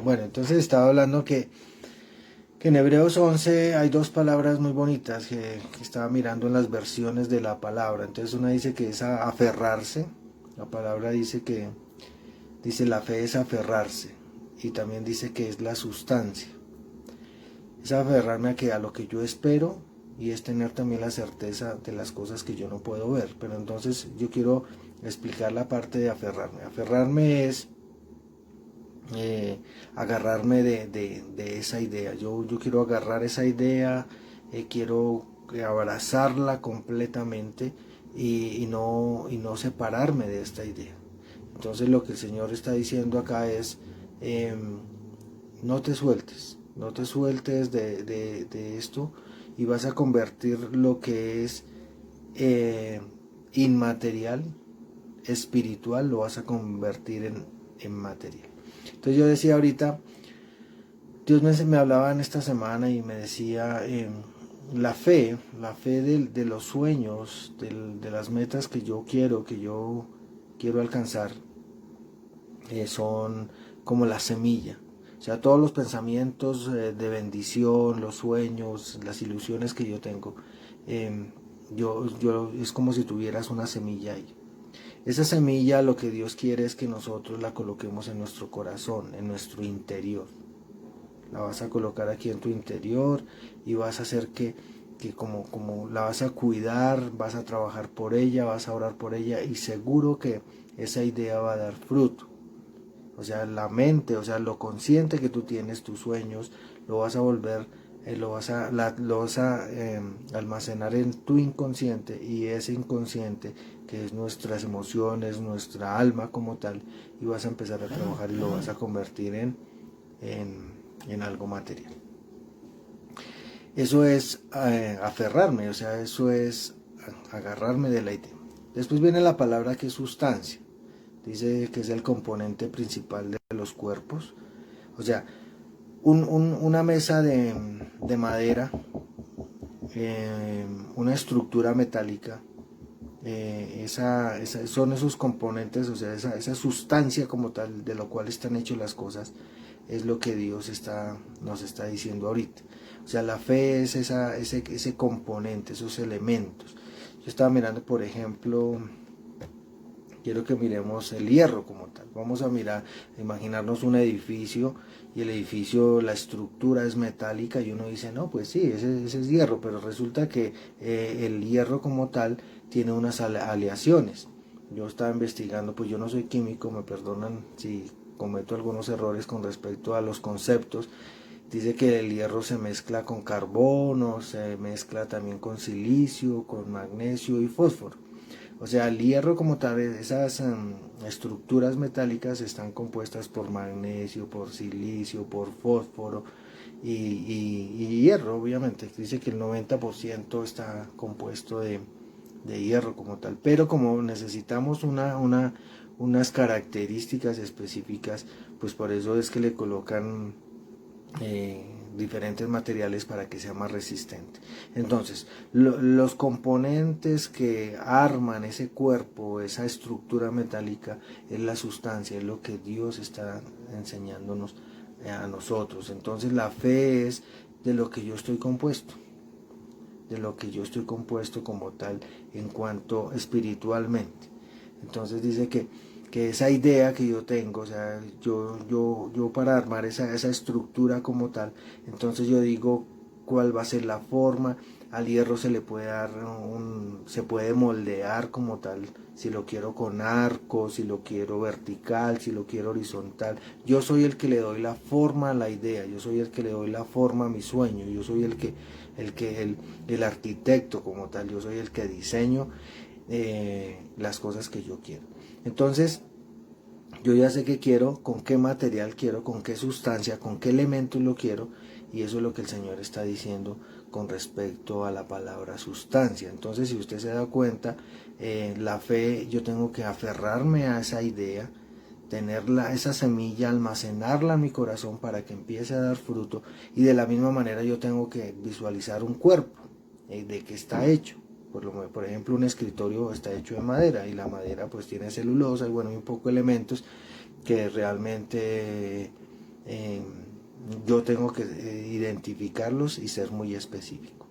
Bueno, entonces estaba hablando que en Hebreos 11 hay dos palabras muy bonitas que estaba mirando en las versiones de la palabra. Entonces una dice que es aferrarse, la palabra dice la fe es aferrarse, y también dice que es la sustancia. Es aferrarme a lo que yo espero, y es tener también la certeza de las cosas que yo no puedo ver. Pero entonces yo quiero explicar la parte de aferrarme. Aferrarme es agarrarme de esa idea. Yo quiero agarrar esa idea, quiero abrazarla completamente y no separarme de esta idea. Entonces lo que el Señor está diciendo acá es, eh, no te sueltes de esto, y vas a convertir lo que es eh, inmaterial, espiritual, lo vas a convertir en material. Entonces yo decía ahorita, Dios me hablaba en esta semana y me decía, la fe de los sueños, de las metas que yo quiero alcanzar, son como la semilla. O sea, todos los pensamientos de bendición, los sueños, las ilusiones que yo tengo, eh, es como si tuvieras una semilla ahí. Esa semilla, lo que Dios quiere es que nosotros la coloquemos en nuestro corazón, en nuestro interior. La vas a colocar aquí en tu interior, y vas a hacer que como la vas a cuidar, vas a trabajar por ella, vas a orar por ella, y seguro que esa idea va a dar fruto. O sea, la mente, o sea, lo consciente que tú tienes, tus sueños, lo vas a volver, lo vas a almacenar en tu inconsciente, y ese inconsciente, que es nuestras emociones, nuestra alma como tal, y vas a empezar a trabajar y lo vas a convertir en algo material. Eso es aferrarme, o sea, eso es agarrarme de la idea. Después viene la palabra que es sustancia. Dice que es el componente principal de los cuerpos. O sea, una mesa de madera, una estructura metálica, son esos componentes, o sea, esa sustancia como tal de lo cual están hechas las cosas, es lo que Dios nos está diciendo ahorita. O sea, la fe es ese componente, esos elementos. Yo estaba mirando, por ejemplo, quiero que miremos el hierro como tal. Vamos a imaginarnos un edificio, y el edificio, la estructura es metálica, y uno dice, no, pues sí, ese es hierro, pero resulta que el hierro como tal tiene unas aleaciones. Yo estaba investigando, pues yo no soy químico, me perdonan si cometo algunos errores con respecto a los conceptos. Dice que el hierro se mezcla con carbono, se mezcla también con silicio, con magnesio y fósforo. O sea, el hierro como tal, esas estructuras metálicas están compuestas por magnesio, por silicio, por fósforo y hierro, obviamente. Dice que el 90% está compuesto de hierro como tal. Pero como necesitamos unas características específicas, pues por eso es que le colocan diferentes materiales para que sea más resistente. Entonces, los componentes que arman ese cuerpo, esa estructura metálica, es la sustancia, es lo que Dios está enseñándonos a nosotros. Entonces, la fe es de lo que yo estoy compuesto, de lo que yo estoy compuesto como tal en cuanto espiritualmente. Entonces dice que esa idea que yo tengo, o sea, yo para armar esa estructura como tal, entonces yo digo cuál va a ser la forma. Al hierro se le puede dar se puede moldear como tal, si lo quiero con arco, si lo quiero vertical, si lo quiero horizontal. Yo soy el que le doy la forma a la idea, yo soy el que le doy la forma a mi sueño, yo soy el arquitecto como tal, yo soy el que diseño las cosas que yo quiero. Entonces, yo ya sé qué quiero, con qué material quiero, con qué sustancia, con qué elementos lo quiero, y eso es lo que el Señor está diciendo con respecto a la palabra sustancia. Entonces, si usted se da cuenta, la fe, yo tengo que aferrarme a esa idea, tenerla, esa semilla, almacenarla en mi corazón para que empiece a dar fruto, y de la misma manera yo tengo que visualizar un cuerpo, de qué está hecho. Por ejemplo, un escritorio está hecho de madera, y la madera pues tiene celulosa y bueno, y un poco de elementos que realmente yo tengo que identificarlos y ser muy específico.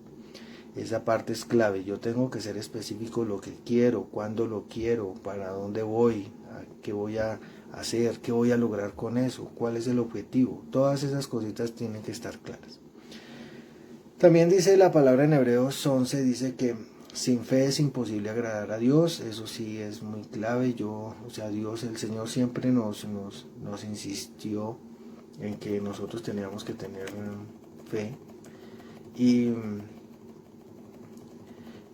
Esa parte es clave. Yo tengo que ser específico lo que quiero, cuándo lo quiero, para dónde voy, qué voy a hacer, qué voy a lograr con eso, cuál es el objetivo. Todas esas cositas tienen que estar claras. También dice la palabra en Hebreos 11, dice que sin fe es imposible agradar a Dios. Eso sí es muy clave. Dios, el Señor siempre nos insistió en que nosotros teníamos que tener fe. Y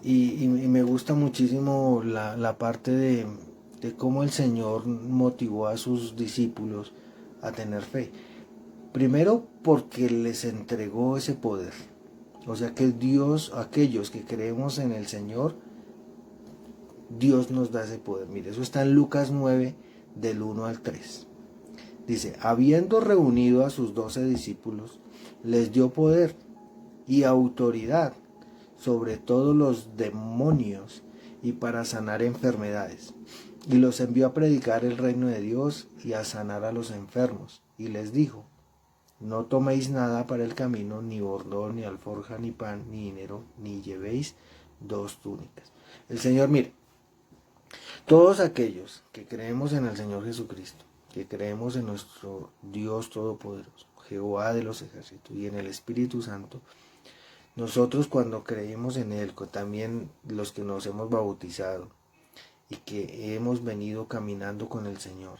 me gusta muchísimo la parte de cómo el Señor motivó a sus discípulos a tener fe. Primero porque les entregó ese poder. O sea que Dios, aquellos que creemos en el Señor, Dios nos da ese poder. Mire, eso está en Lucas 9, del 1 al 3. Dice, habiendo reunido a sus 12 discípulos, les dio poder y autoridad sobre todos los demonios y para sanar enfermedades. Y los envió a predicar el reino de Dios y a sanar a los enfermos. Y les dijo, no toméis nada para el camino, ni bordón, ni alforja, ni pan, ni dinero, ni llevéis 2 túnicas. El Señor, mire, todos aquellos que creemos en el Señor Jesucristo, que creemos en nuestro Dios Todopoderoso, Jehová de los ejércitos, y en el Espíritu Santo, nosotros cuando creemos en Él, también los que nos hemos bautizado y que hemos venido caminando con el Señor,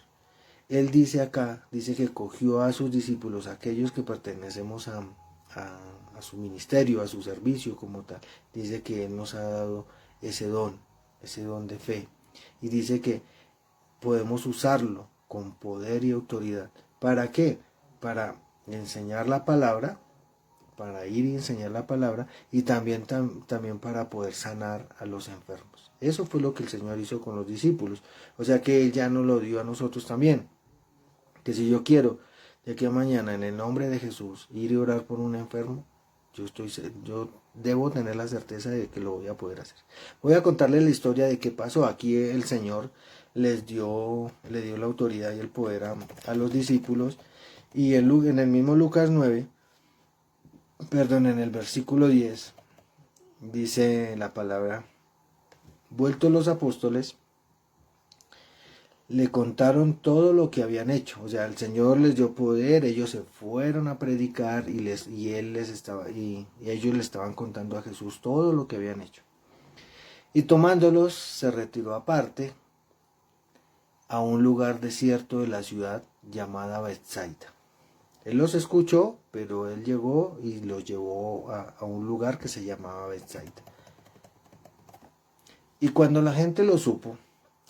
Él dice acá, dice que cogió a sus discípulos, aquellos que pertenecemos a su ministerio, a su servicio como tal. Dice que Él nos ha dado ese don de fe. Y dice que podemos usarlo con poder y autoridad. ¿Para qué? Para enseñar la palabra, para ir y enseñar la palabra, y también para poder sanar a los enfermos. Eso fue lo que el Señor hizo con los discípulos. O sea que Él ya nos lo dio a nosotros también. Que si yo quiero de aquí a mañana en el nombre de Jesús ir y orar por un enfermo, yo debo tener la certeza de que lo voy a poder hacer. Voy a contarles la historia de qué pasó. Aquí el Señor le dio la autoridad y el poder a los discípulos, y en el mismo Lucas 9, en el versículo 10, dice la palabra, vueltos los apóstoles, le contaron todo lo que habían hecho. O sea, el Señor les dio poder, ellos se fueron a predicar y ellos le estaban contando a Jesús todo lo que habían hecho. Y tomándolos se retiró aparte a un lugar desierto de la ciudad llamada Betsaida. Él los escuchó, pero él llegó y los llevó a un lugar que se llamaba Betsaida. Y cuando la gente lo supo,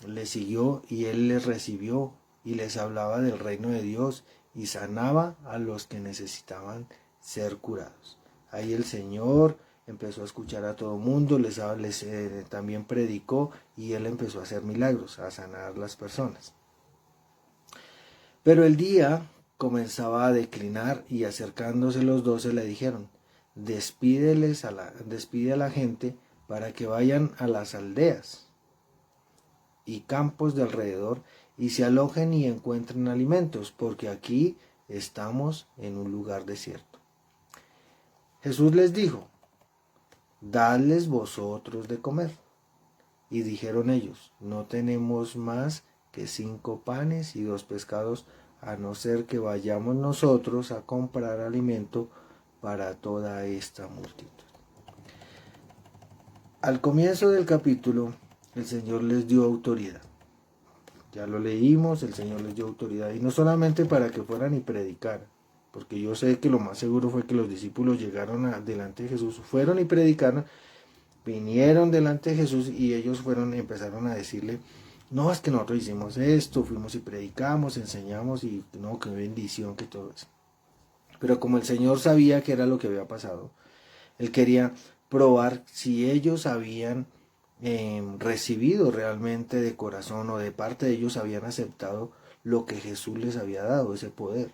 le siguió, y él les recibió y les hablaba del reino de Dios y sanaba a los que necesitaban ser curados. Ahí el Señor empezó a escuchar a todo mundo, también predicó, y él empezó a hacer milagros, a sanar las personas. Pero el día comenzaba a declinar, y acercándose los 12 le dijeron, despide a la gente para que vayan a las aldeas y campos de alrededor y se alojen y encuentren alimentos, porque aquí estamos en un lugar desierto. Jesús les dijo, dadles vosotros de comer. Y dijeron ellos, no tenemos más que 5 panes y 2 pescados, a no ser que vayamos nosotros a comprar alimento para toda esta multitud. Al comienzo del capítulo, el Señor les dio autoridad. Ya lo leímos, el Señor les dio autoridad. Y no solamente para que fueran y predicaran, porque yo sé que lo más seguro fue que los discípulos llegaron delante de Jesús, fueron y predicaron, vinieron delante de Jesús, y ellos empezaron a decirle, no, es que nosotros hicimos esto, fuimos y predicamos, enseñamos, y no, qué bendición, que todo eso. Pero como el Señor sabía que era lo que había pasado, Él quería probar si ellos habían recibido realmente de corazón, o de parte de ellos habían aceptado lo que Jesús les había dado, ese poder.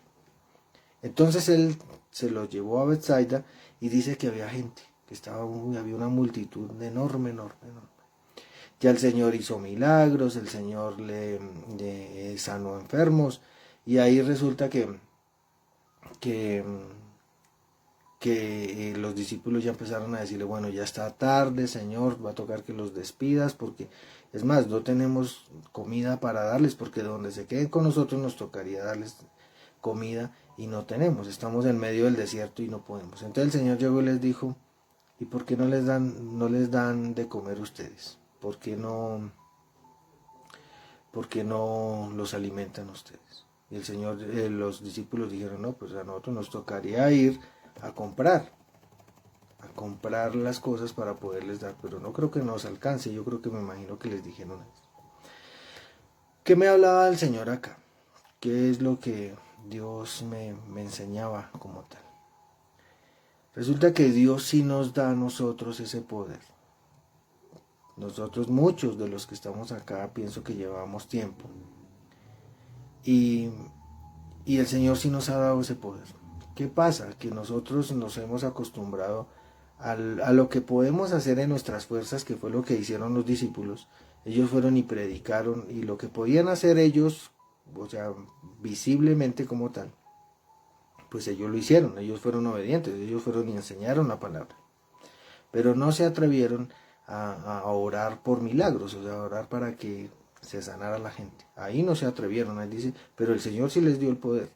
Entonces Él se los llevó a Betsaida, y dice que había gente, había una multitud enorme. Ya el Señor hizo milagros, el Señor le sanó enfermos, y ahí resulta que que, los discípulos ya empezaron a decirle, bueno, ya está tarde, Señor, va a tocar que los despidas, porque es más, no tenemos comida para darles, porque donde se queden con nosotros nos tocaría darles comida y no tenemos, estamos en medio del desierto y no podemos. Entonces el Señor llegó y les dijo, ¿y por qué no les dan de comer ustedes? ¿Por qué no los alimentan ustedes? Y el Señor, los discípulos dijeron, no, pues a nosotros nos tocaría ir a comprar las cosas para poderles dar, pero no creo que nos alcance. Yo creo que me imagino que les dijeron eso. ¿Qué me hablaba el Señor acá? ¿Qué es lo que Dios me enseñaba como tal? Resulta que Dios sí nos da a nosotros ese poder. Nosotros, muchos de los que estamos acá, pienso que llevamos tiempo. Y el Señor sí nos ha dado ese poder. ¿Qué pasa? Que nosotros nos hemos acostumbrado a lo que podemos hacer en nuestras fuerzas, que fue lo que hicieron los discípulos. Ellos fueron y predicaron, y lo que podían hacer ellos, o sea, visiblemente como tal, pues ellos lo hicieron, ellos fueron obedientes, ellos fueron y enseñaron la palabra. Pero no se atrevieron a orar por milagros, o sea, a orar para que se sanara la gente. Ahí no se atrevieron, ahí dice, pero el Señor sí les dio el poder,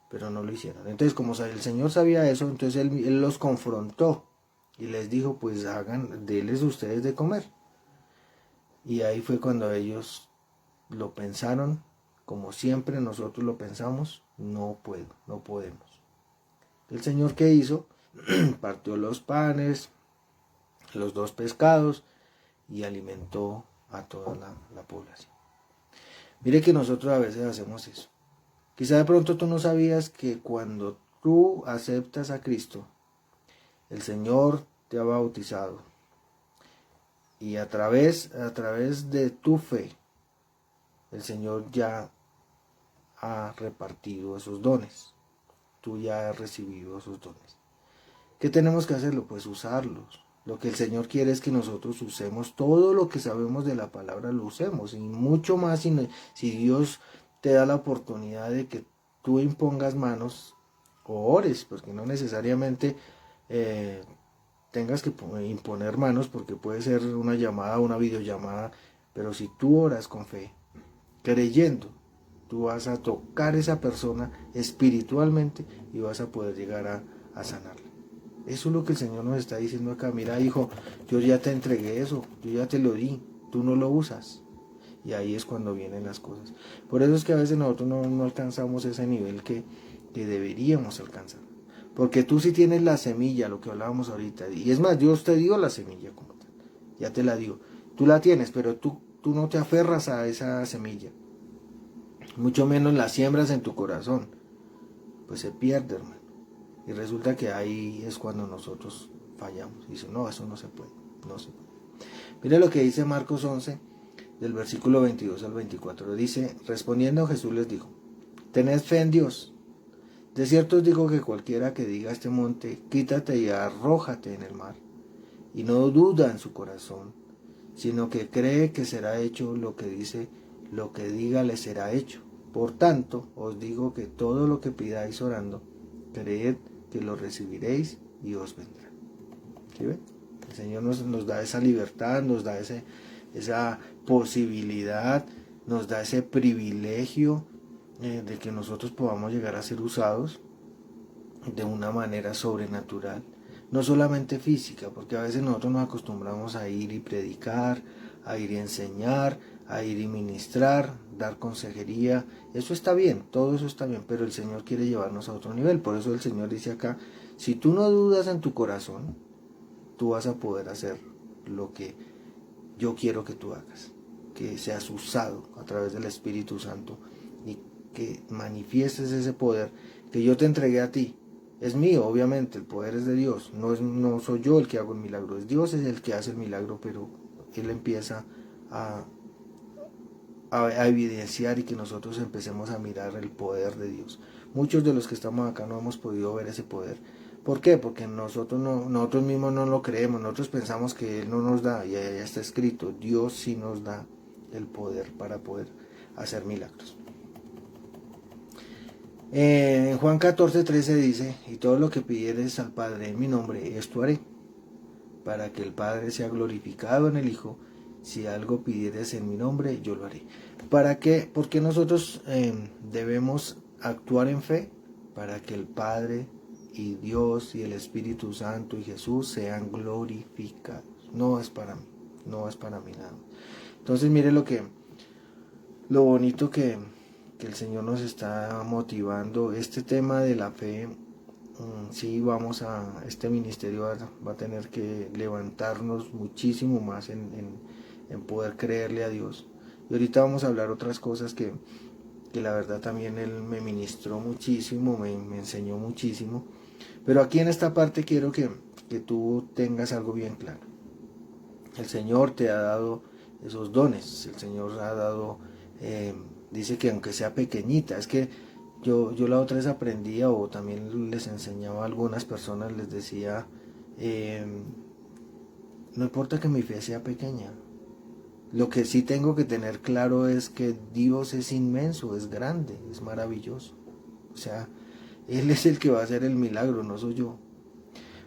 pero no lo hicieron. Entonces, como el Señor sabía eso, entonces él los confrontó y les dijo, pues denles ustedes de comer. Y ahí fue cuando ellos lo pensaron, como siempre nosotros lo pensamos, no podemos. El Señor, ¿qué hizo? Partió los panes, los 2 pescados, y alimentó a toda la población. Mire que nosotros a veces hacemos eso. Quizá de pronto tú no sabías que cuando tú aceptas a Cristo, el Señor te ha bautizado, y a través de tu fe, el Señor ya ha repartido esos dones. Tú ya has recibido esos dones. ¿Qué tenemos que hacerlo? Pues usarlos. Lo que el Señor quiere es que nosotros usemos todo lo que sabemos de la palabra, lo usemos, y mucho más si Dios te da la oportunidad de que tú impongas manos o ores, porque no necesariamente tengas que imponer manos, porque puede ser una llamada, una videollamada, pero si tú oras con fe, creyendo, tú vas a tocar a esa persona espiritualmente y vas a poder llegar a sanarla. Eso es lo que el Señor nos está diciendo acá. Mira, hijo, yo ya te entregué eso, yo ya te lo di, tú no lo usas. Y ahí es cuando vienen las cosas. Por eso es que a veces nosotros no alcanzamos ese nivel que deberíamos alcanzar. Porque tú sí tienes la semilla, lo que hablábamos ahorita. Y es más, Dios te dio la semilla como tal. Ya te la dio. Tú la tienes, pero tú no te aferras a esa semilla. Mucho menos la siembras en tu corazón. Pues se pierde, hermano. Y resulta que ahí es cuando nosotros fallamos. Y dice, no, eso no se puede. No se puede. Mire lo que dice Marcos 11, del versículo 22 al 24. Dice, respondiendo Jesús les dijo, tened fe en Dios. De cierto os digo que cualquiera que diga a este monte, quítate y arrójate en el mar, y no duda en su corazón, sino que cree que será hecho lo que diga le será hecho. Por tanto, os digo que todo lo que pidáis orando, creed que lo recibiréis y os vendrá. ¿Sí ven? El Señor nos da esa libertad, nos da esa posibilidad, nos da ese privilegio de que nosotros podamos llegar a ser usados de una manera sobrenatural, no solamente física, porque a veces nosotros nos acostumbramos a ir y predicar, a ir y enseñar, a ir y ministrar, dar consejería. Eso está bien, todo eso está bien, pero el Señor quiere llevarnos a otro nivel. Por eso el Señor dice acá, si tú no dudas en tu corazón, tú vas a poder hacer lo que yo quiero que tú hagas, que seas usado a través del Espíritu Santo y que manifiestes ese poder que yo te entregué a ti. Es mío, obviamente, el poder es de Dios, no soy yo el que hago el milagro, es Dios es el que hace el milagro, pero Él empieza a evidenciar y que nosotros empecemos a mirar el poder de Dios. Muchos de los que estamos acá no hemos podido ver ese poder. ¿Por qué? Porque nosotros mismos no lo creemos, nosotros pensamos que Él no nos da, y allá está escrito, Dios sí nos da el poder para poder hacer milagros. En Juan 14:13 dice, y todo lo que pidieres al Padre en mi nombre, esto haré, para que el Padre sea glorificado en el Hijo. Si algo pidieres en mi nombre, yo lo haré. ¿Para qué? Porque nosotros debemos actuar en fe para que el Padre y Dios y el Espíritu Santo y Jesús sean glorificados. No es para mí, no es para mí nada. Entonces mire lo bonito que el Señor nos está motivando. Este tema de la fe, sí, este ministerio va a tener que levantarnos muchísimo más en poder creerle a Dios. Y ahorita vamos a hablar otras cosas que la verdad también Él me ministró muchísimo, me enseñó muchísimo. Pero aquí en esta parte quiero que tú tengas algo bien claro. El Señor te ha dado esos dones, el Señor ha dado, dice que aunque sea pequeñita, es que yo la otra vez aprendía o también les enseñaba a algunas personas, les decía, no importa que mi fe sea pequeña, lo que sí tengo que tener claro es que Dios es inmenso, es grande, es maravilloso. O sea, Él es el que va a hacer el milagro, no soy yo.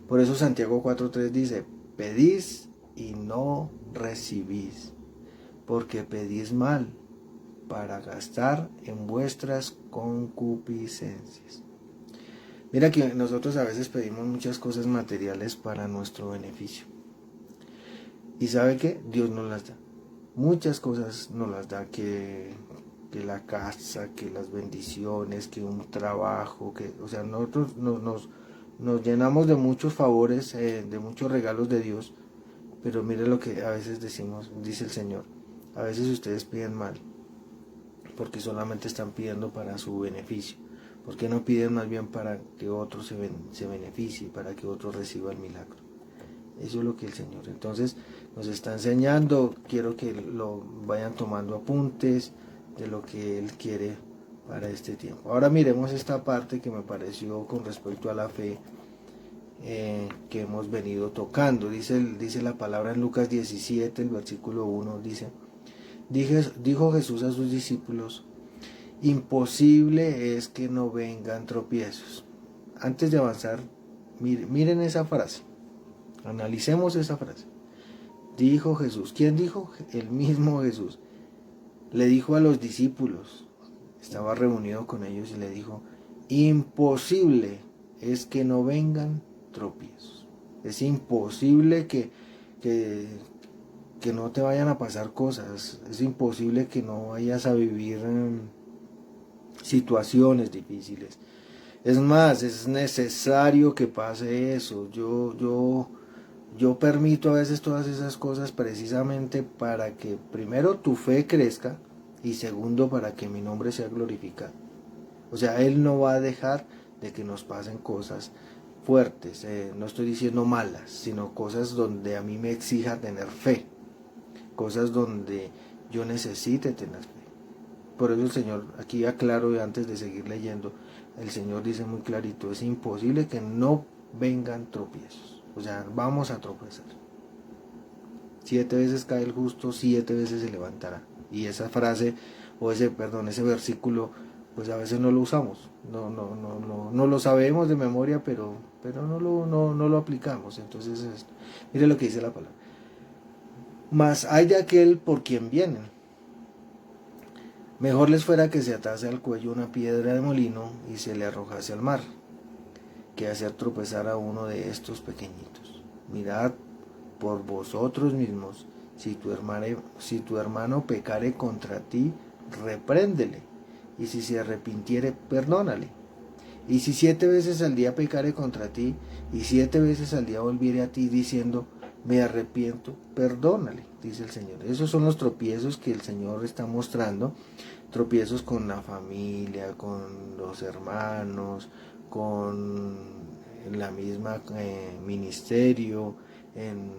Por eso Santiago 4:3 dice, pedís y no recibís, porque pedís mal para gastar en vuestras concupiscencias. Mira que nosotros a veces pedimos muchas cosas materiales para nuestro beneficio. ¿Y sabe qué? Dios nos las da. Muchas cosas nos las da, que la casa, que las bendiciones, que un trabajo, o sea, nosotros nos llenamos de muchos favores, de muchos regalos de Dios, pero mire lo que a veces decimos, dice el Señor, a veces ustedes piden mal, porque solamente están pidiendo para su beneficio. ¿Por qué no piden más bien para que otro se beneficie, para que otro reciba el milagro? Eso es lo que el Señor entonces nos está enseñando. Quiero que lo vayan tomando apuntes de lo que Él quiere para este tiempo. Ahora miremos esta parte que me pareció con respecto a la fe, que hemos venido tocando. Dice la palabra en Lucas 17, el versículo 1, dijo Jesús a sus discípulos, imposible es que no vengan tropiezos. Antes de avanzar, miren esa frase. Analicemos esa frase. Dijo Jesús. ¿Quién dijo? El mismo Jesús. Le dijo a los discípulos, estaba reunido con ellos y le dijo, imposible es que no vengan tropiezos. Es imposible que no te vayan a pasar cosas. Es imposible que no vayas a vivir situaciones difíciles. Es más, es necesario que pase eso. Yo permito a veces todas esas cosas precisamente para que primero tu fe crezca y segundo para que mi nombre sea glorificado. O sea, Él no va a dejar de que nos pasen cosas fuertes, no estoy diciendo malas, sino cosas donde a mí me exija tener fe, cosas donde yo necesite tener fe. Por eso el Señor, aquí aclaro antes de seguir leyendo, el Señor dice muy clarito, es imposible que no vengan tropiezos. O sea, vamos a tropezar. 7 veces cae el justo, 7 veces se levantará. Y esa frase, ese versículo, pues a veces no lo usamos. No lo sabemos de memoria, pero no lo aplicamos. Entonces, mire lo que dice la palabra. Mas hay de aquel por quien vienen. Mejor les fuera que se atase al cuello una piedra de molino y se le arrojase al mar, que hacer tropezar a uno de estos pequeñitos. Mirad por vosotros mismos, si tu hermano pecare contra ti, repréndele, y si se arrepintiere, perdónale. Y si 7 veces al día pecare contra ti, y 7 veces al día volviere a ti diciendo, me arrepiento, perdónale, dice el Señor. Esos son los tropiezos que el Señor está mostrando, tropiezos con la familia, con los hermanos, con la misma ministerio, en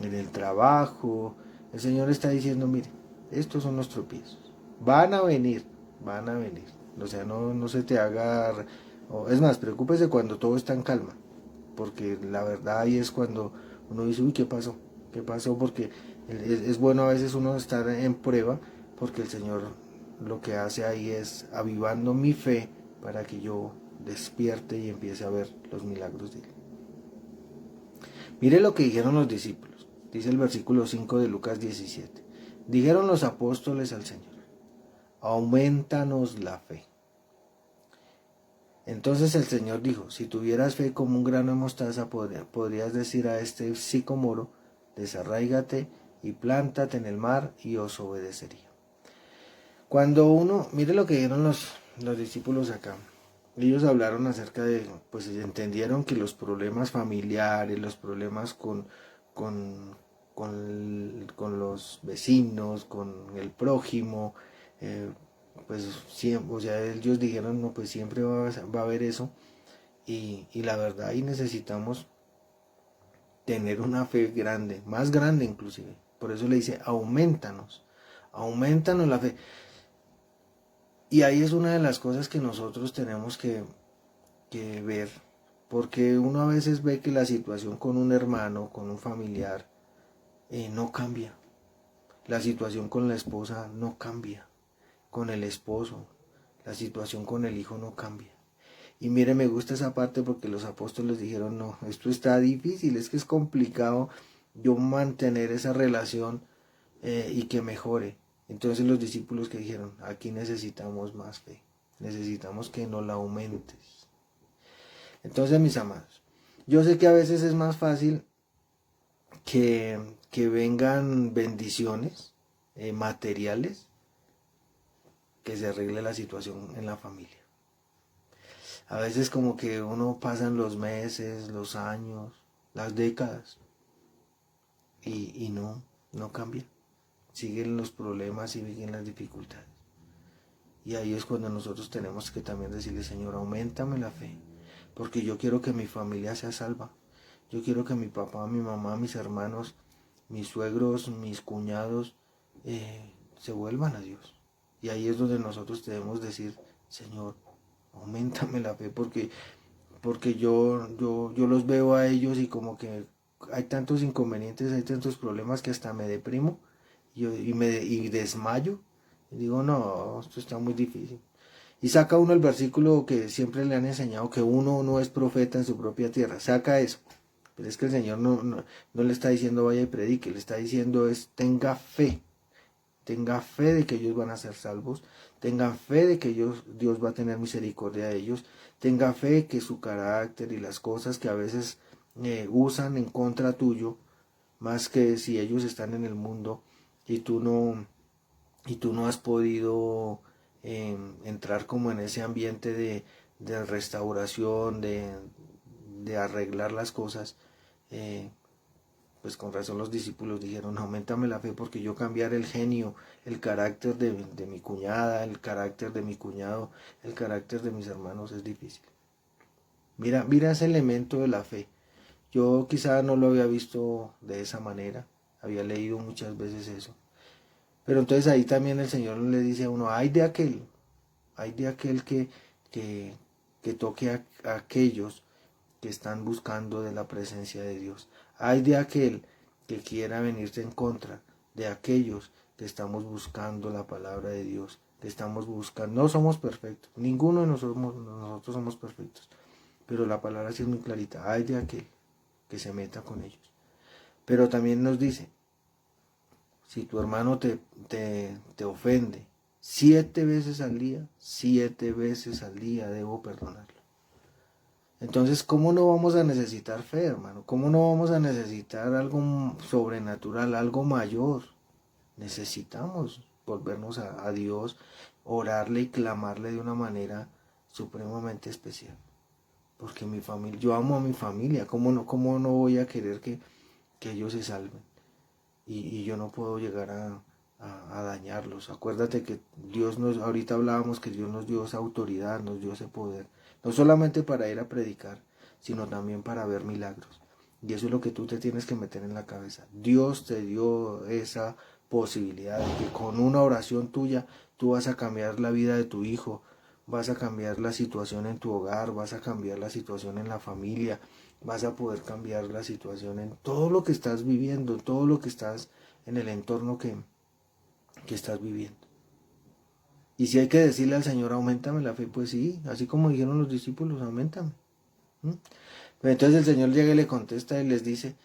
el trabajo. El Señor está diciendo, mire, estos son los tropiezos. Van a venir. O sea, no se te haga... Es más, preocúpese cuando todo está en calma. Porque la verdad ahí es cuando uno dice, uy, ¿qué pasó? ¿Qué pasó? Porque es bueno a veces uno estar en prueba, porque el Señor lo que hace ahí es avivando mi fe para que yo despierte y empiece a ver los milagros de Él. Mire lo que dijeron los discípulos. Dice el versículo 5 de Lucas 17. Dijeron los apóstoles al Señor: aumentanos la fe. Entonces el Señor dijo: si tuvieras fe como un grano de mostaza, podrías decir a este sicómoro: desarráigate y plántate en el mar, y os obedecería. Cuando mire lo que dijeron los discípulos acá. Ellos hablaron acerca de, pues entendieron que los problemas familiares, los problemas con, con los vecinos, con el prójimo, pues siempre, o sea, ellos dijeron, no, pues siempre va a haber eso, y la verdad ahí necesitamos tener una fe grande, más grande inclusive. Por eso le dice: aumentanos la fe. Y ahí es una de las cosas que nosotros tenemos que ver, porque uno a veces ve que la situación con un hermano, con un familiar, no cambia. La situación con la esposa no cambia, con el esposo, la situación con el hijo no cambia. Y mire, me gusta esa parte porque los apóstoles dijeron: no, esto está difícil, es que es complicado yo mantener esa relación y que mejore. Entonces los discípulos que dijeron: aquí necesitamos más fe, necesitamos que nos la aumentes. Entonces, mis amados, yo sé que a veces es más fácil que vengan bendiciones materiales, que se arregle la situación en la familia. A veces como que uno pasan los meses, los años, las décadas y no cambia. Siguen los problemas y siguen las dificultades. Y ahí es cuando nosotros tenemos que también decirle: Señor, auméntame la fe, porque yo quiero que mi familia sea salva. Yo quiero que mi papá, mi mamá, mis hermanos, mis suegros, mis cuñados se vuelvan a Dios. Y ahí es donde nosotros debemos decir: Señor, auméntame la fe, porque yo los veo a ellos y como que hay tantos inconvenientes, hay tantos problemas que hasta me deprimo y desmayo. Y digo: no, esto está muy difícil. Y saca uno el versículo que siempre le han enseñado, que uno no es profeta en su propia tierra. Saca eso. Pero es que el Señor no le está diciendo vaya y predique, le está diciendo es: tenga fe de que ellos van a ser salvos, tengan fe de que Dios va a tener misericordia de ellos, tenga fe que su carácter y las cosas que a veces usan en contra tuyo, más que si ellos están en el mundo y tú no has podido entrar como en ese ambiente de restauración, de arreglar las cosas, pues con razón los discípulos dijeron: auméntame la fe, porque yo cambiar el genio, el carácter de mi cuñada, el carácter de mi cuñado, el carácter de mis hermanos es difícil. Mira ese elemento de la fe. Yo quizá no lo había visto de esa manera, había leído muchas veces eso. Pero entonces ahí también el Señor le dice a uno: hay de aquel que toque a aquellos que están buscando de la presencia de Dios. Hay de aquel que quiera venirse en contra de aquellos que estamos buscando la palabra de Dios, que estamos buscando. No somos perfectos, ninguno de nosotros somos perfectos, pero la palabra sí es muy clarita: hay de aquel que se meta con ellos. Pero también nos dice: si tu hermano te ofende 7 veces al día, 7 veces al día debo perdonarlo. Entonces, ¿cómo no vamos a necesitar fe, hermano? ¿Cómo no vamos a necesitar algo sobrenatural, algo mayor? Necesitamos volvernos a Dios, orarle y clamarle de una manera supremamente especial. Porque mi familia, yo amo a mi familia, ¿cómo no voy a querer que ellos se salven? Y yo no puedo llegar a dañarlos. Acuérdate que ahorita hablábamos que Dios nos dio esa autoridad, nos dio ese poder, no solamente para ir a predicar, sino también para ver milagros. Y eso es lo que tú te tienes que meter en la cabeza. Dios te dio esa posibilidad de que con una oración tuya tú vas a cambiar la vida de tu hijo, vas a cambiar la situación en tu hogar, vas a cambiar la situación en la familia, vas a poder cambiar la situación en todo lo que estás viviendo, todo lo que estás en el entorno que estás viviendo. Y si hay que decirle al Señor, aumentame la fe, pues sí, así como dijeron los discípulos, aumentame. ¿Mm? Pero entonces el Señor llega y le contesta y les dice,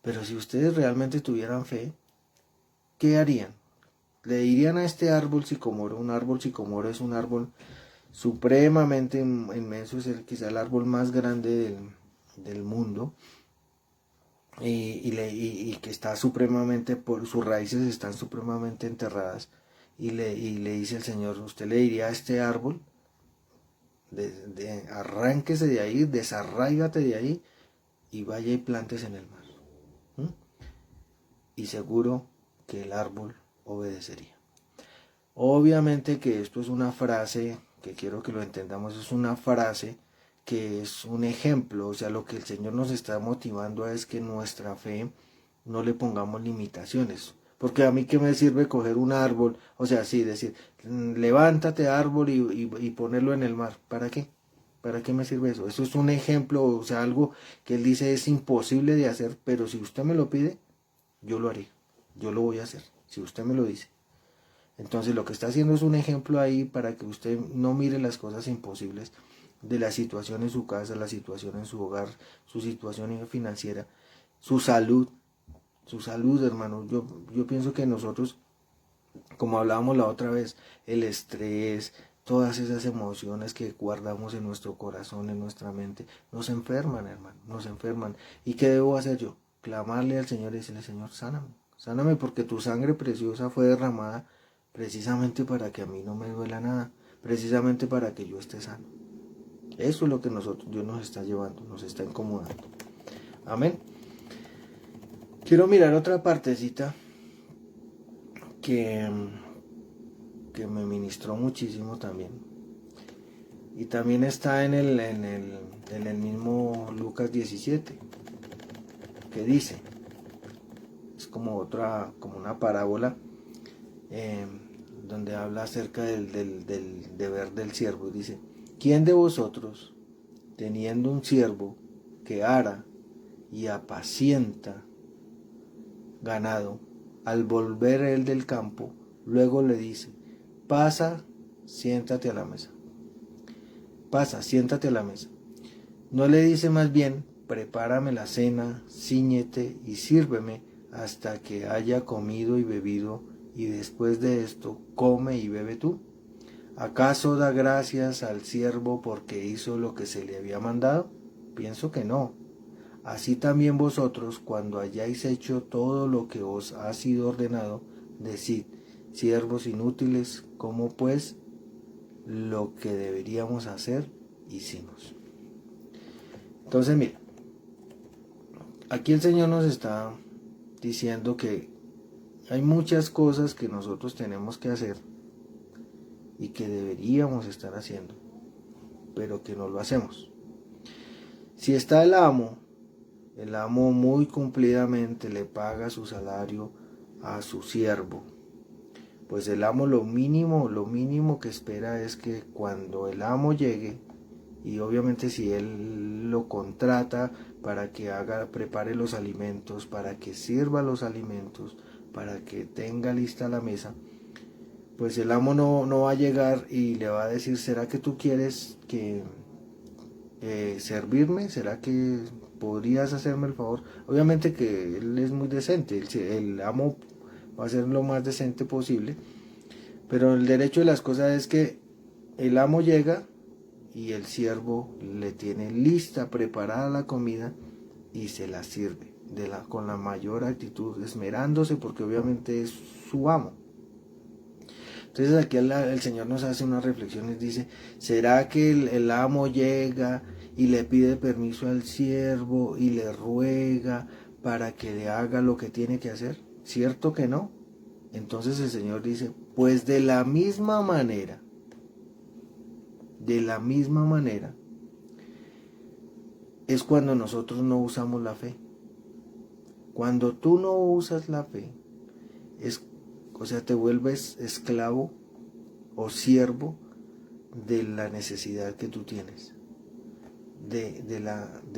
pero si ustedes realmente tuvieran fe, ¿qué harían? Le dirían a este árbol sicomoro, un árbol sicomoro es un árbol supremamente inmenso, es quizá el árbol más grande del mundo, y que está supremamente, por sus raíces están supremamente enterradas, y le dice el Señor, usted le diría a este árbol, arránquese de ahí, desarráigate de ahí, y vaya y plantes en el mar. ¿Mm? Y seguro que el árbol obedecería. Obviamente que esto es una frase, que quiero que lo entendamos, es una frase que es un ejemplo, o sea, lo que el Señor nos está motivando es que nuestra fe no le pongamos limitaciones. Porque a mí qué me sirve coger un árbol, o sea, sí, decir, levántate árbol y ponerlo en el mar. ¿Para qué? ¿Para qué me sirve eso? Eso es un ejemplo, o sea, algo que él dice es imposible de hacer, pero si usted me lo pide, yo lo haré, yo lo voy a hacer, si usted me lo dice. Entonces lo que está haciendo es un ejemplo ahí para que usted no mire las cosas imposibles de la situación en su casa, la situación en su hogar, su situación financiera, su salud, hermano. Yo pienso que nosotros, como hablábamos la otra vez, el estrés, todas esas emociones que guardamos en nuestro corazón, en nuestra mente, nos enferman, hermano, nos enferman. ¿Y qué debo hacer yo? Clamarle al Señor y decirle, Señor, sáname, sáname porque tu sangre preciosa fue derramada precisamente para que a mí no me duela nada, precisamente para que yo esté sano. Eso es lo que Dios nos está llevando, nos está incomodando. Amén. Quiero mirar otra partecita que, que me ministró muchísimo también. Y también está en el mismo Lucas 17, que dice, es como una parábola, donde habla acerca del deber del siervo. Dice, ¿quién de vosotros, teniendo un siervo que ara y apacienta ganado, al volver él del campo, luego le dice, pasa, siéntate a la mesa? Pasa, siéntate a la mesa. No le dice más bien, prepárame la cena, cíñete y sírveme hasta que haya comido y bebido, y después de esto come y bebe tú. ¿Acaso da gracias al siervo porque hizo lo que se le había mandado? Pienso que no. Así también vosotros, cuando hayáis hecho todo lo que os ha sido ordenado, decid, siervos inútiles, ¿cómo pues lo que deberíamos hacer hicimos? Entonces, mira, aquí el Señor nos está diciendo que hay muchas cosas que nosotros tenemos que hacer y que deberíamos estar haciendo, pero que no lo hacemos. Si está el amo muy cumplidamente le paga su salario a su siervo. Pues el amo lo mínimo que espera es que cuando el amo llegue, y obviamente si él lo contrata para que prepare los alimentos, para que sirva los alimentos, para que tenga lista la mesa, pues el amo no va a llegar y le va a decir, ¿será que tú quieres que servirme? ¿Será que podrías hacerme el favor? Obviamente que él es muy decente, el amo va a ser lo más decente posible, pero el derecho de las cosas es que el amo llega y el siervo le tiene lista, preparada la comida y se la sirve con la mayor actitud, esmerándose porque obviamente es su amo. Entonces aquí el Señor nos hace unas reflexiones, dice, ¿será que el amo llega y le pide permiso al siervo y le ruega para que le haga lo que tiene que hacer? ¿Cierto que no? Entonces el Señor dice, pues de la misma manera, es cuando nosotros no usamos la fe. Cuando tú no usas la fe, o sea, te vuelves esclavo o siervo de la necesidad que tú tienes, del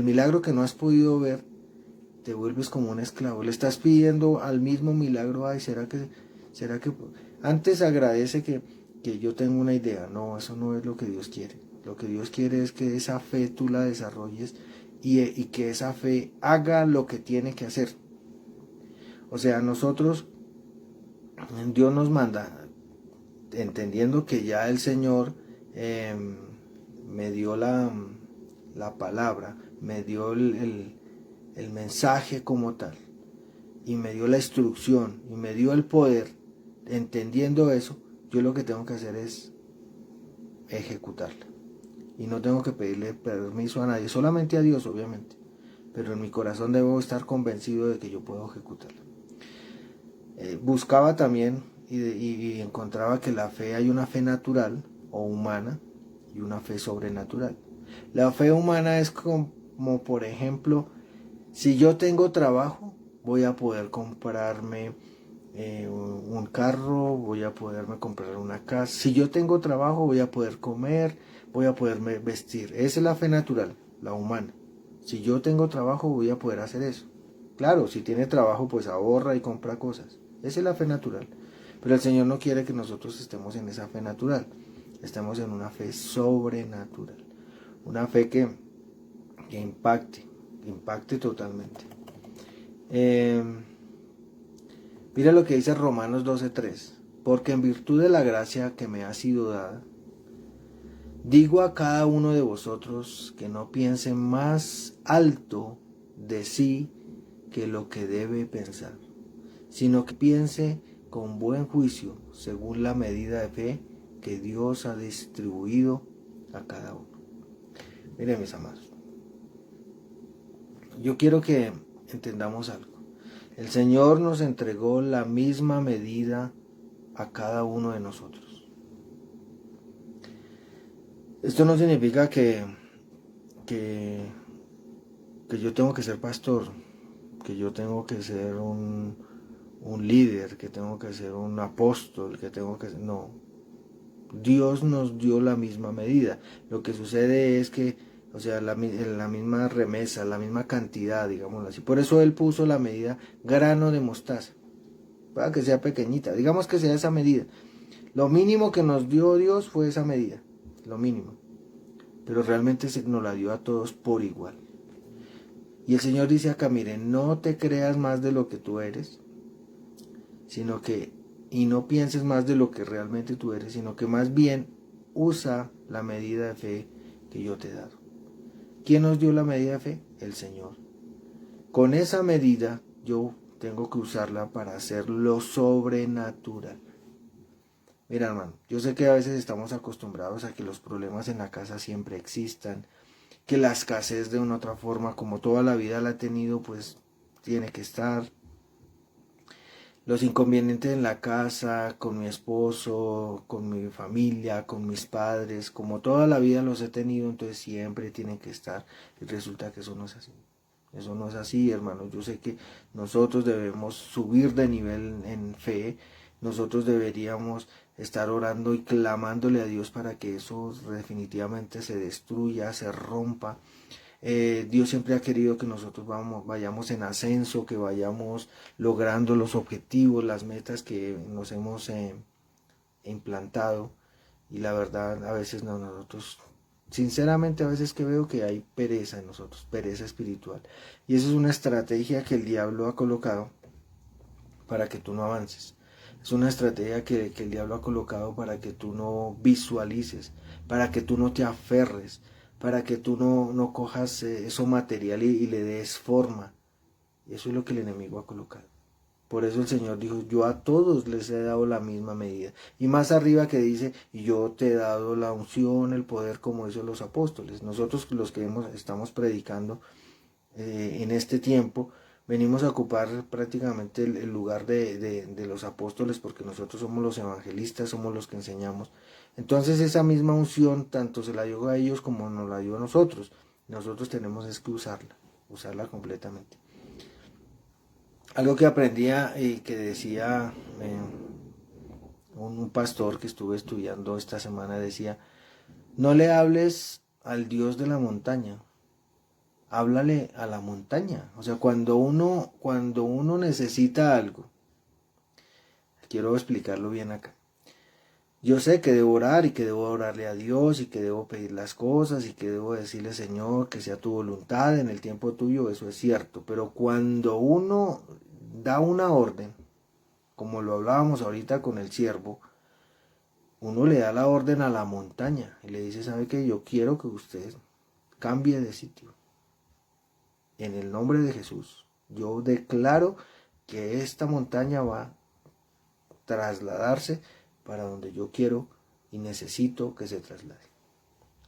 milagro que no has podido ver, te vuelves como un esclavo. Le estás pidiendo al mismo milagro, ay, será que antes agradece que yo tengo una idea? No, eso no es lo que Dios quiere. Lo que Dios quiere es que esa fe tú la desarrolles y que esa fe haga lo que tiene que hacer. O sea, nosotros, Dios nos manda, entendiendo que ya el Señor me dio la palabra, me dio el mensaje como tal, y me dio la instrucción, y me dio el poder, entendiendo eso, yo lo que tengo que hacer es ejecutarla. Y no tengo que pedirle permiso a nadie, solamente a Dios, obviamente. Pero en mi corazón debo estar convencido de que yo puedo ejecutarla. Buscaba también y encontraba que la fe, hay una fe natural o humana y una fe sobrenatural. La fe humana es como por ejemplo, si yo tengo trabajo, voy a poder comprarme un carro, voy a poderme comprar una casa. Si yo tengo trabajo, voy a poder comer, voy a poderme vestir. Esa es la fe natural, la humana. Si yo tengo trabajo, voy a poder hacer eso. Claro, si tiene trabajo, pues ahorra y compra cosas. Esa es la fe natural. Pero el Señor no quiere que nosotros estemos en esa fe natural. Estemos en una fe sobrenatural. Una fe que impacte totalmente. Mira lo que dice Romanos 12:3. Porque en virtud de la gracia que me ha sido dada, digo a cada uno de vosotros que no piense más alto de sí que lo que debe pensar, sino que piense con buen juicio según la medida de fe que Dios ha distribuido a cada uno. Miren, mis amados, yo quiero que entendamos algo. El Señor nos entregó la misma medida a cada uno de nosotros. Esto no significa que yo tengo que ser pastor, que yo tengo que ser un líder, que tengo que ser un apóstol, que tengo que ser... No. Dios nos dio la misma medida. Lo que sucede es que, o sea, la misma remesa, la misma cantidad, digámoslo así. Por eso Él puso la medida grano de mostaza, para que sea pequeñita. Digamos que sea esa medida. Lo mínimo que nos dio Dios fue esa medida, lo mínimo. Pero realmente nos la dio a todos por igual. Y el Señor dice acá, miren, no te creas más de lo que tú eres, sino que, y no pienses más de lo que realmente tú eres, sino que más bien usa la medida de fe que yo te he dado. ¿Quién nos dio la medida de fe? El Señor. Con esa medida yo tengo que usarla para hacer lo sobrenatural. Mira, hermano, yo sé que a veces estamos acostumbrados a que los problemas en la casa siempre existan, que la escasez de una u otra forma, como toda la vida la ha tenido, pues tiene que estar. Los inconvenientes en la casa, con mi esposo, con mi familia, con mis padres, como toda la vida los he tenido, entonces siempre tienen que estar. Y resulta que eso no es así. Eso no es así, hermanos. Yo sé que nosotros debemos subir de nivel en fe. Nosotros deberíamos estar orando y clamándole a Dios para que eso definitivamente se destruya, se rompa. Dios siempre ha querido que nosotros vayamos en ascenso, que vayamos logrando los objetivos, las metas que nos hemos implantado. Y la verdad, a veces no, nosotros, sinceramente, a veces que veo que hay pereza en nosotros, pereza espiritual. Y esa es una estrategia que el diablo ha colocado para que tú no avances. Es una estrategia que el diablo ha colocado para que tú no visualices, para que tú no te aferres, para que tú no cojas eso material y le des forma. Y eso es lo que el enemigo ha colocado. Por eso el Señor dijo, yo a todos les he dado la misma medida. Y más arriba que dice, y yo te he dado la unción, el poder, como hizo los apóstoles. Nosotros los que estamos predicando en este tiempo, venimos a ocupar prácticamente el lugar de los apóstoles, porque nosotros somos los evangelistas, somos los que enseñamos. Entonces esa misma unción tanto se la dio a ellos como nos la dio a nosotros. Nosotros tenemos es que usarla completamente. Algo que aprendía y que decía un pastor que estuve estudiando esta semana, decía, no le hables al Dios de la montaña, háblale a la montaña. O sea, cuando uno necesita algo, quiero explicarlo bien acá. Yo sé que debo orar y que debo orarle a Dios y que debo pedir las cosas y que debo decirle, Señor, que sea tu voluntad en el tiempo tuyo, eso es cierto. Pero cuando uno da una orden, como lo hablábamos ahorita con el siervo, uno le da la orden a la montaña y le dice, ¿sabe qué? Yo quiero que usted cambie de sitio. En el nombre de Jesús, yo declaro que esta montaña va a trasladarse para donde yo quiero y necesito que se traslade.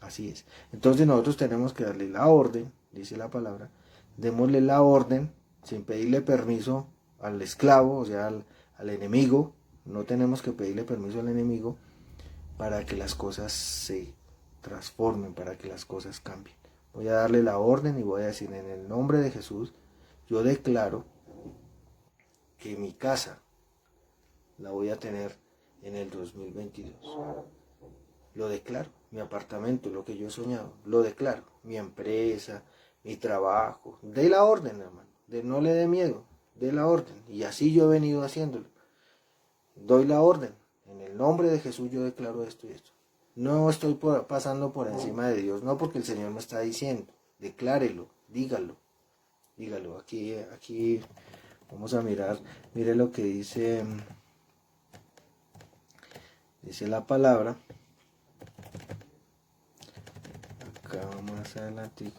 Así es. Entonces nosotros tenemos que darle la orden, dice la palabra, démosle la orden sin pedirle permiso al esclavo, o sea, al enemigo. No tenemos que pedirle permiso al enemigo para que las cosas se transformen, para que las cosas cambien. Voy a darle la orden y voy a decir, en el nombre de Jesús, yo declaro que mi casa la voy a tener en el 2022. Lo declaro, mi apartamento, lo que yo he soñado, lo declaro, mi empresa, mi trabajo. Dé la orden, hermano, no le dé miedo, dé la orden. Y así yo he venido haciéndolo. Doy la orden, en el nombre de Jesús yo declaro esto y esto. No estoy pasando por encima de Dios, no porque el Señor me está diciendo. Declárelo, dígalo. Aquí vamos a mirar, mire lo que dice la palabra. Acá más adelante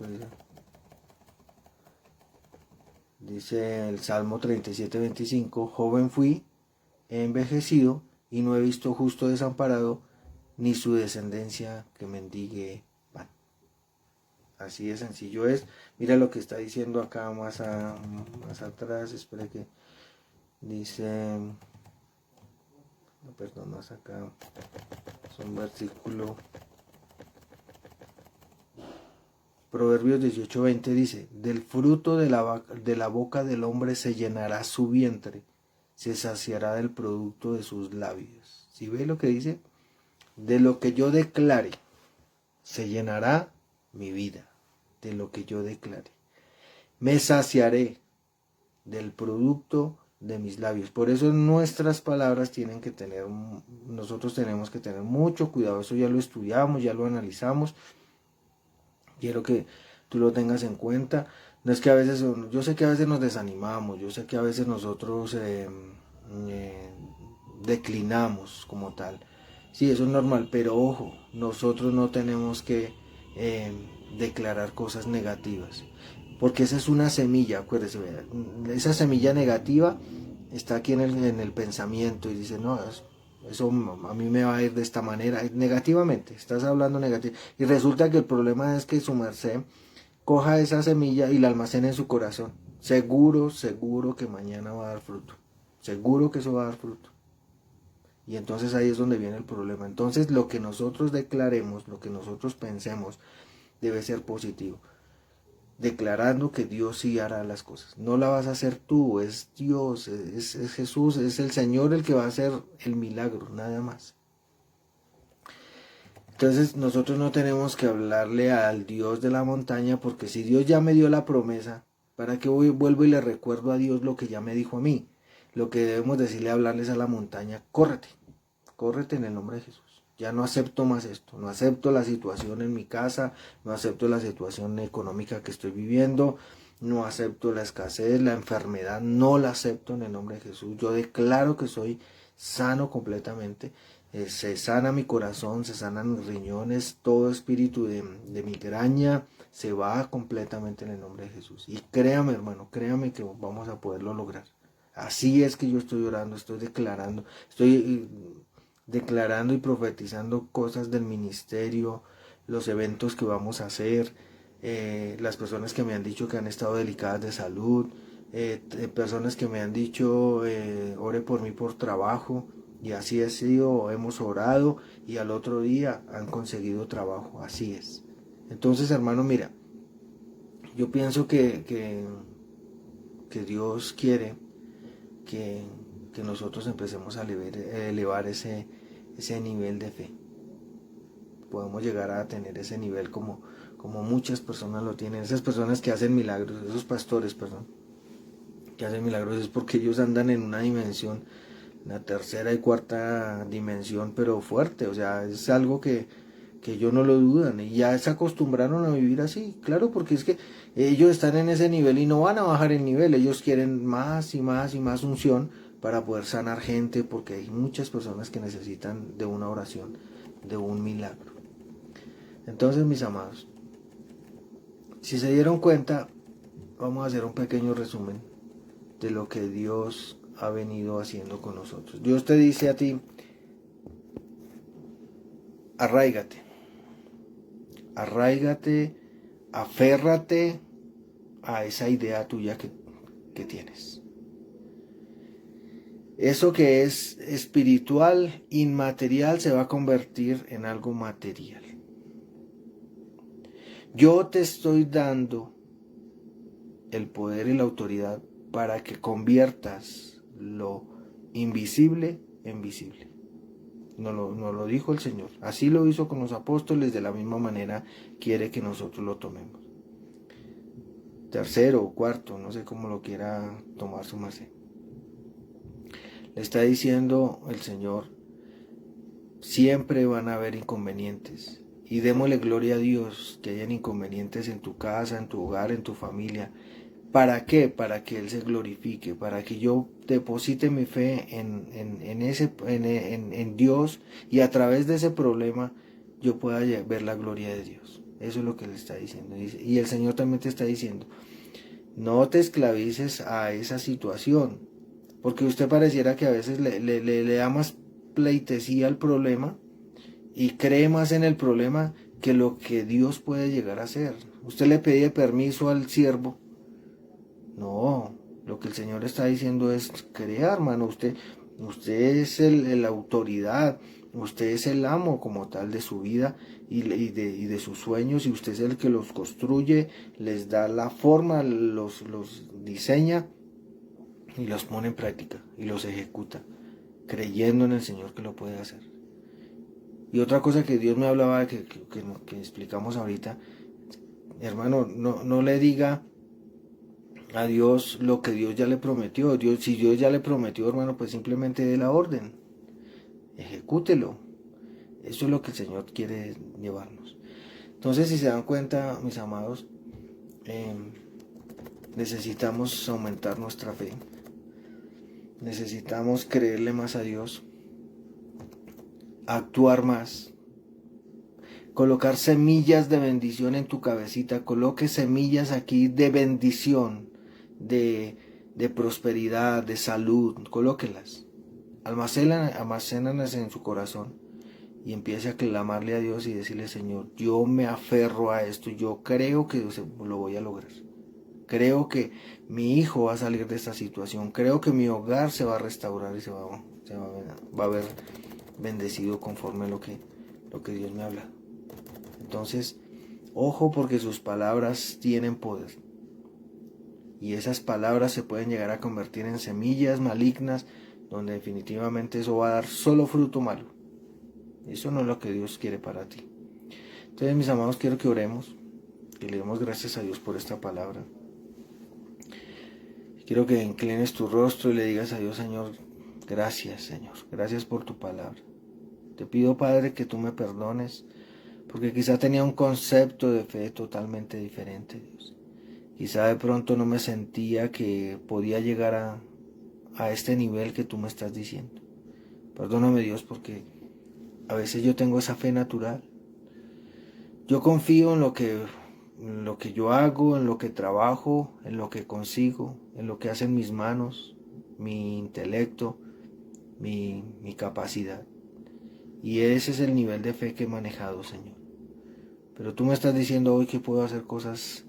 dice el Salmo 37:25, joven fui, he envejecido y no he visto justo desamparado, ni su descendencia que mendigue pan. Así de sencillo es. Mira lo que está diciendo acá más atrás. Espera que dice, no, perdón, más acá. Es un versículo. Proverbios 18:20 dice, del fruto de la boca del hombre se llenará su vientre, se saciará del producto de sus labios. ¿Sí ve lo que dice? De lo que yo declare, se llenará mi vida, de lo que yo declare. Me saciaré del producto de mis labios. Por eso nuestras palabras nosotros tenemos que tener mucho cuidado. Eso ya lo estudiamos, ya lo analizamos. Quiero que tú lo tengas en cuenta. No es que a veces, yo sé que a veces nos desanimamos, yo sé que a veces nosotros declinamos como tal. Sí, eso es normal, pero ojo, nosotros no tenemos que declarar cosas negativas, porque esa es una semilla, acuérdese, esa semilla negativa está aquí en el pensamiento y dice, no, eso a mí me va a ir de esta manera, negativamente, estás hablando negativo. Y resulta que el problema es que su merced coja esa semilla y la almacene en su corazón. Seguro que mañana va a dar fruto. Seguro que eso va a dar fruto. Y entonces ahí es donde viene el problema. Entonces lo que nosotros declaremos, lo que nosotros pensemos, debe ser positivo. Declarando que Dios sí hará las cosas. No la vas a hacer tú, es Dios, es Jesús, es el Señor el que va a hacer el milagro, nada más. Entonces nosotros no tenemos que hablarle al Dios de la montaña, porque si Dios ya me dio la promesa, ¿para qué vuelvo y le recuerdo a Dios lo que ya me dijo a mí? Lo que debemos decirle, hablarles a la montaña, córrete en el nombre de Jesús. Ya no acepto más esto, no acepto la situación en mi casa, no acepto la situación económica que estoy viviendo, no acepto la escasez, la enfermedad, no la acepto en el nombre de Jesús. Yo declaro que soy sano completamente, se sana mi corazón, se sanan mis riñones, todo espíritu de migraña se va completamente en el nombre de Jesús. Y créame, hermano, créame que vamos a poderlo lograr. Así es que yo estoy orando, estoy declarando y profetizando cosas del ministerio, los eventos que vamos a hacer, las personas que me han dicho que han estado delicadas de salud, personas que me han dicho ore por mí por trabajo, y así ha sido, hemos orado y al otro día han conseguido trabajo, así es. Entonces, hermano, mira, yo pienso que Dios quiere que nosotros empecemos a elevar ese nivel de fe. podamos llegar a tener ese nivel como muchas personas lo tienen. Esas personas que hacen milagros, esos pastores, perdón, que hacen milagros, es porque ellos andan en una dimensión, la tercera y cuarta dimensión, pero fuerte. O sea, es algo que ellos no lo dudan y ya se acostumbraron a vivir así. Claro, porque es que ellos están en ese nivel y no van a bajar el nivel. Ellos quieren más y más y más unción para poder sanar gente, porque hay muchas personas que necesitan de una oración, de un milagro. Entonces, mis amados, si se dieron cuenta, vamos a hacer un pequeño resumen de lo que Dios ha venido haciendo con nosotros. Dios te dice a ti: arráigate, aférrate a esa idea tuya que tienes. Eso que es espiritual, inmaterial, se va a convertir en algo material. Yo te estoy dando el poder y la autoridad para que conviertas lo invisible en visible. Nos lo dijo el Señor. Así lo hizo con los apóstoles, de la misma manera quiere que nosotros lo tomemos. Tercero o cuarto, no sé cómo lo quiera tomar su merced. Le está diciendo el Señor: siempre van a haber inconvenientes. Y démosle gloria a Dios que hayan inconvenientes en tu casa, en tu hogar, en tu familia. ¿Para qué? Para que Él se glorifique, para que yo deposite mi fe en Dios, y a través de ese problema yo pueda ver la gloria de Dios. Eso es lo que Él está diciendo. Y el Señor también te está diciendo: no te esclavices a esa situación, porque usted pareciera que a veces le da más pleitesía al problema y cree más en el problema que lo que Dios puede llegar a hacer. Usted le pide permiso al siervo. No, lo que el Señor está diciendo es: crea, hermano, usted es la autoridad, usted es el amo como tal de su vida y de sus sueños, y usted es el que los construye, les da la forma, los diseña y los pone en práctica y los ejecuta, creyendo en el Señor que lo puede hacer. Y otra cosa que Dios me hablaba, que explicamos ahorita, hermano, no le diga a Dios lo que Dios ya le prometió. Si Dios ya le prometió, hermano, pues simplemente dé la orden, ejecútelo. Eso es lo que el Señor quiere llevarnos. Entonces, si se dan cuenta, mis amados, necesitamos aumentar nuestra fe, necesitamos creerle más a Dios, actuar más, colocar semillas de bendición en tu cabecita. Coloque semillas aquí de bendición, de prosperidad, de salud. Colóquelas, almacénalas en su corazón y empiece a clamarle a Dios y decirle: Señor, yo me aferro a esto, yo creo que lo voy a lograr. Creo que mi hijo va a salir de esta situación, creo que mi hogar se va a restaurar y se va a ver bendecido conforme a lo que Dios me habla. Entonces, ojo, porque sus palabras tienen poder. Y esas palabras se pueden llegar a convertir en semillas malignas, donde definitivamente eso va a dar solo fruto malo. Eso no es lo que Dios quiere para ti. Entonces, mis amados, quiero que oremos, que le demos gracias a Dios por esta palabra. Quiero que inclines tu rostro y le digas a Dios: Señor, gracias, Señor, gracias por tu palabra. Te pido, Padre, que tú me perdones, porque quizá tenía un concepto de fe totalmente diferente, Dios. Quizá de pronto no me sentía que podía llegar a este nivel que tú me estás diciendo. Perdóname, Dios, porque a veces yo tengo esa fe natural. Yo confío en lo que yo hago, en lo que trabajo, en lo que consigo, en lo que hacen mis manos, mi intelecto, mi capacidad. Y ese es el nivel de fe que he manejado, Señor. Pero tú me estás diciendo hoy que puedo hacer cosas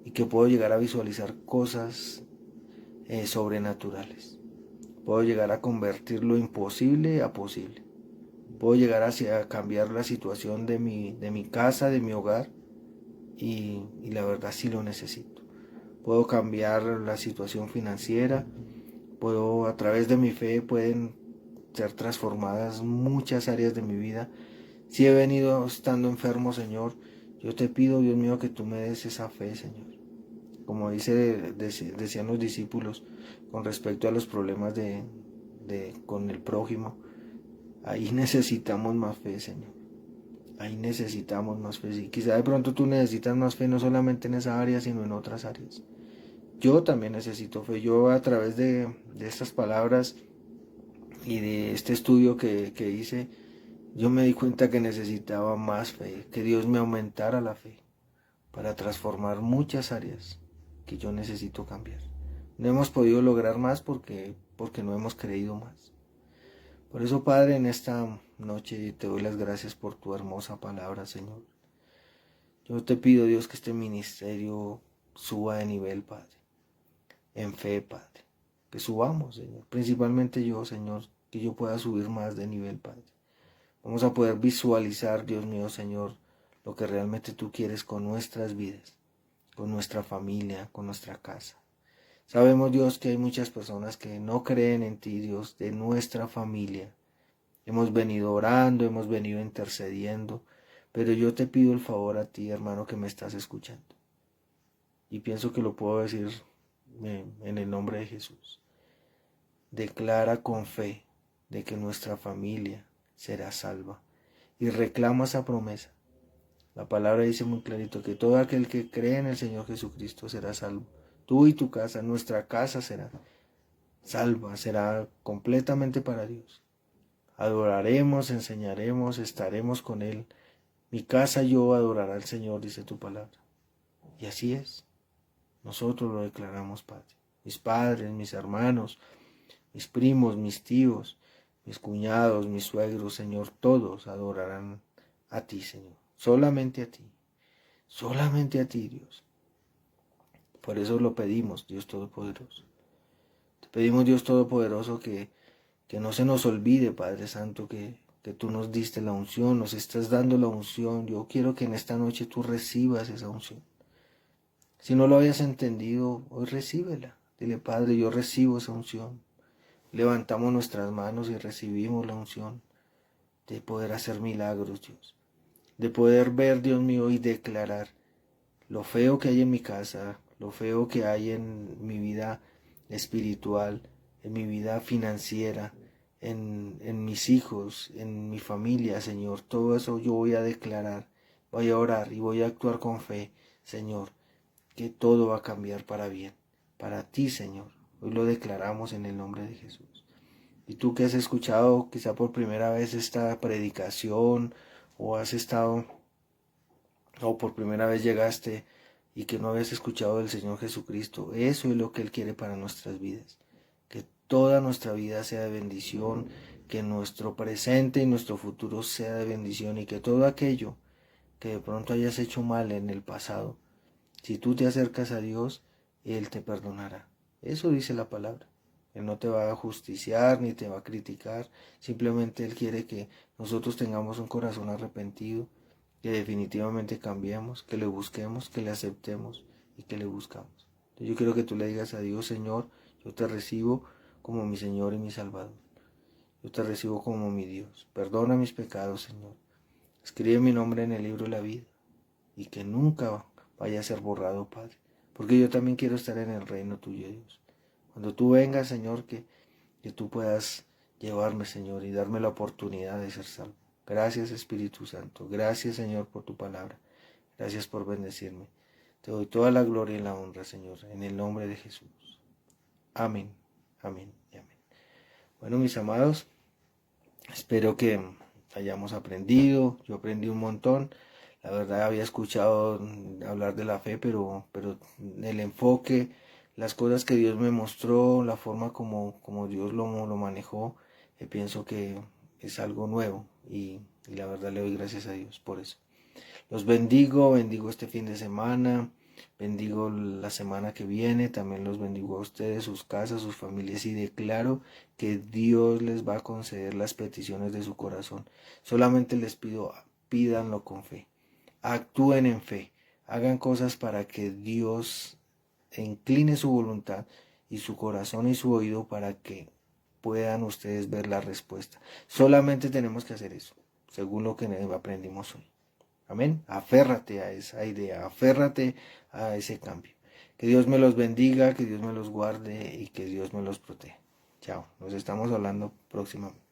y que puedo llegar a visualizar cosas sobrenaturales. Puedo llegar a convertir lo imposible a posible. Puedo llegar a cambiar la situación de mi casa, de mi hogar, y la verdad sí lo necesito. Puedo cambiar la situación financiera. A través de mi fe pueden ser transformadas muchas áreas de mi vida Si he venido estando enfermo, Señor, yo te pido, Dios mío, que tú me des esa fe, Señor. Como decían los discípulos con respecto a los problemas con el prójimo, ahí necesitamos más fe, Señor. Ahí necesitamos más fe. Y quizá de pronto tú necesitas más fe no solamente en esa área, sino en otras áreas. Yo también necesito fe. Yo a través de estas palabras y de este estudio que hice, yo me di cuenta que necesitaba más fe, que Dios me aumentara la fe para transformar muchas áreas que yo necesito cambiar. No hemos podido lograr más porque no hemos creído más. Por eso, Padre, en esta noche te doy las gracias por tu hermosa palabra, Señor. Yo te pido, Dios, que este ministerio suba de nivel, Padre, en fe, Padre. Que subamos, Señor. Principalmente yo, Señor, que yo pueda subir más de nivel, Padre. Vamos a poder visualizar, Dios mío, Señor, lo que realmente tú quieres con nuestras vidas, con nuestra familia, con nuestra casa. Sabemos, Dios, que hay muchas personas que no creen en ti, Dios, de nuestra familia. Hemos venido orando, hemos venido intercediendo, pero yo te pido el favor a ti, hermano, que me estás escuchando. Y pienso que lo puedo decir en el nombre de Jesús. Declara con fe de que nuestra familia será salva y reclama esa promesa. La palabra dice muy clarito que todo aquel que cree en el Señor Jesucristo será salvo. Tú y tu casa, nuestra casa será salva, será completamente para Dios. Adoraremos, enseñaremos, estaremos con Él. Mi casa yo adorará al Señor, dice tu palabra. Y así es. Nosotros lo declaramos, Padre. Mis padres, mis hermanos, mis primos, mis tíos, mis cuñados, mis suegros, Señor, todos adorarán a ti, Señor. Solamente a ti. Solamente a ti, Dios. Por eso lo pedimos, Dios Todopoderoso. Te pedimos, Dios Todopoderoso, que no se nos olvide, Padre Santo, que tú nos diste la unción, nos estás dando la unción. Yo quiero que en esta noche tú recibas esa unción. Si no lo habías entendido, hoy recíbela. Dile, Padre, yo recibo esa unción. Levantamos nuestras manos y recibimos la unción de poder hacer milagros, Dios. De poder ver, Dios mío, y declarar lo feo que hay en mi casa, lo feo que hay en mi vida espiritual, en mi vida financiera, en mis hijos, en mi familia, Señor. Todo eso yo voy a declarar, voy a orar y voy a actuar con fe, Señor, que todo va a cambiar para bien, para ti, Señor. Hoy lo declaramos en el nombre de Jesús. Y tú que has escuchado quizá por primera vez esta predicación, o has estado, o por primera vez llegaste y que no habías escuchado del Señor Jesucristo, eso es lo que Él quiere para nuestras vidas. Que toda nuestra vida sea de bendición, que nuestro presente y nuestro futuro sea de bendición, y que todo aquello que de pronto hayas hecho mal en el pasado, si tú te acercas a Dios, Él te perdonará. Eso dice la palabra. Él no te va a justiciar ni te va a criticar, simplemente Él quiere que nosotros tengamos un corazón arrepentido, que definitivamente cambiemos, que le busquemos, que le aceptemos y que le buscamos. Entonces yo quiero que tú le digas a Dios, Señor, yo te recibo como mi Señor y mi Salvador. Yo te recibo como mi Dios. Perdona mis pecados, Señor. Escribe mi nombre en el libro de la vida y que nunca vaya a ser borrado, Padre, porque yo también quiero estar en el reino tuyo, Dios. Cuando tú vengas, Señor, que tú puedas llevarme, Señor, y darme la oportunidad de ser salvo. Gracias, Espíritu Santo. Gracias, Señor, por tu palabra. Gracias por bendecirme. Te doy toda la gloria y la honra, Señor, en el nombre de Jesús. Amén, amén y amén. Bueno, mis amados, espero que hayamos aprendido. Yo aprendí un montón. La verdad había escuchado hablar de la fe, pero el enfoque, las cosas que Dios me mostró, la forma como Dios lo manejó, pienso que es algo nuevo y la verdad le doy gracias a Dios por eso. Los bendigo este fin de semana, bendigo la semana que viene, también los bendigo a ustedes, sus casas, sus familias, y declaro que Dios les va a conceder las peticiones de su corazón. Solamente les pido, pídanlo con fe. Actúen en fe, hagan cosas para que Dios incline su voluntad y su corazón y su oído para que puedan ustedes ver la respuesta. Solamente tenemos que hacer eso. según lo que aprendimos hoy. Amén. Aférrate a esa idea, aférrate a ese cambio. Que Dios me los bendiga, que Dios me los guarde y que Dios me los proteja. Chao. Nos estamos hablando próximamente.